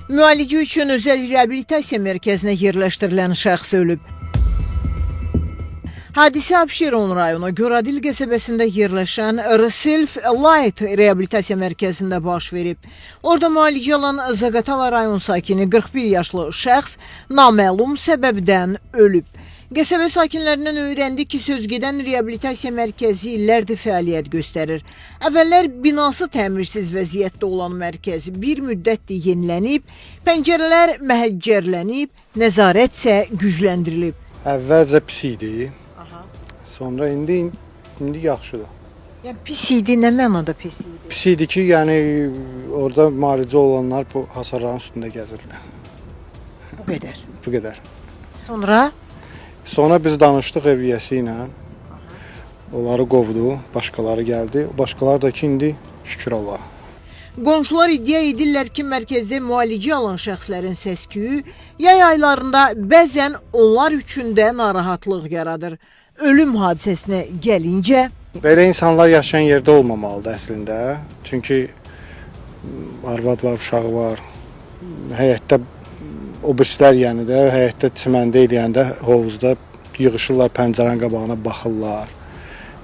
Müalicə üçün özəl reabilitasiya mərkəzinə yerləşdirilən şəxs ölüb. Hadisə Abşeron rayonu Göradil qəsəbəsində yerləşən Reself Light reabilitasiya mərkəzində baş verib. Orada müalicə alan Zaqatala rayon sakini 41 yaşlı şəxs naməlum səbəbdən ölüb. Qəsəbə sakinlərindən öyrəndi ki, sözgedən reabilitasiya mərkəzi illərdir fəaliyyət göstərir. Əvvəllər binası təmirsiz vəziyyətdə olan mərkəzi bir müddətdir yenilənib, pəncərələr məhəccərlənib, nəzarət isə gücləndirilib. Əvvəlcə pis idi, sonra indi yaxşıdır. Yəni pis idi, nə mənada pis idi? Pis idi ki, yəni orada müalicə olanlar bu hasarların üstündə gəzirlər. Bu qədər. Bu qədər. Sonra biz danışdıq ev üyəsi ilə, onları qovdu, başqaları gəldi. Başqaları da ki, indi şükür Allah. Qonşular iddia edirlər ki, mərkəzdə müalicə alan şəxslərin səs-küyü yay aylarında bəzən onlar üçün də narahatlıq yaradır. Ölüm hadisəsinə gəlincə... Belə insanlar yaşayan yerdə olmamalıdır əslində. Çünki arvad var, uşağı var, həyətdə o birislər yəni də, həyətdə çiməndə eləyəndə hovuzda yığışırlar, pəncərənin qabağına baxırlar.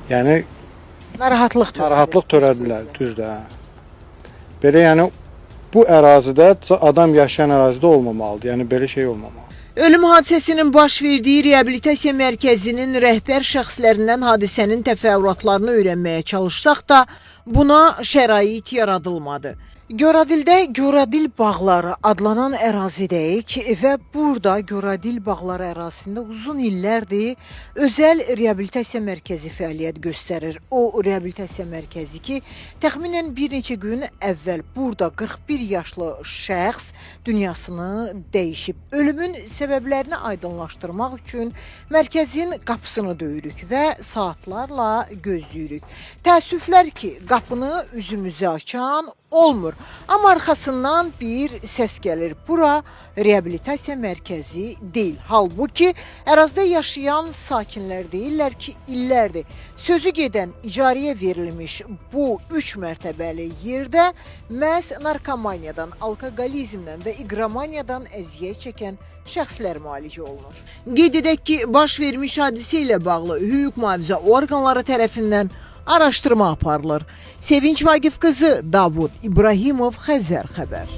Yəni narahatlıq törədirlər, düzdür. Belə yəni bu ərazidə adam yaşayan ərazidə olmamalıdır. Yəni belə şey olmamalıdır. Ölüm hadisəsinin baş verdiyi reabilitasiya mərkəzinin rəhbər şəxslərindən hadisənin təfərrüatlarını öyrənməyə çalışsaq da buna şərait yaradılmadı. Göradildə Göradil bağları adlanan ərazidəyik və burada Göradil bağları ərazisində uzun illərdir özəl reabilitasiya mərkəzi fəaliyyət göstərir. O reabilitasiya mərkəzi ki, təxminən bir neçə gün əvvəl burada 41 yaşlı şəxs dünyasını dəyişib. Ölümün səbəblərini aydınlaşdırmaq üçün mərkəzin qapısını döyürük və saatlarla gözləyirik. Təəssüflər ki, qapını üzümüzə açan olmur. Amma arxasından bir səs gəlir. Bura reabilitasiya mərkəzi deyil. Halbuki ərazidə yaşayan sakinlər deyirlər ki, illərdir sözü gedən icarəyə verilmiş bu 3 mərtəbəli yerdə məhz narkomaniyadan, alkoqolizmdən və iqramaniyadan əziyyət çəkən şəxslər müalicə olunur. Qeyd edək ki, baş vermiş hadisə ilə bağlı hüquq mühafizə orqanları tərəfindən araşdırma aparılır. Sevinç Vaqif qızı, Davud İbrahimov, Xəzər xəbər.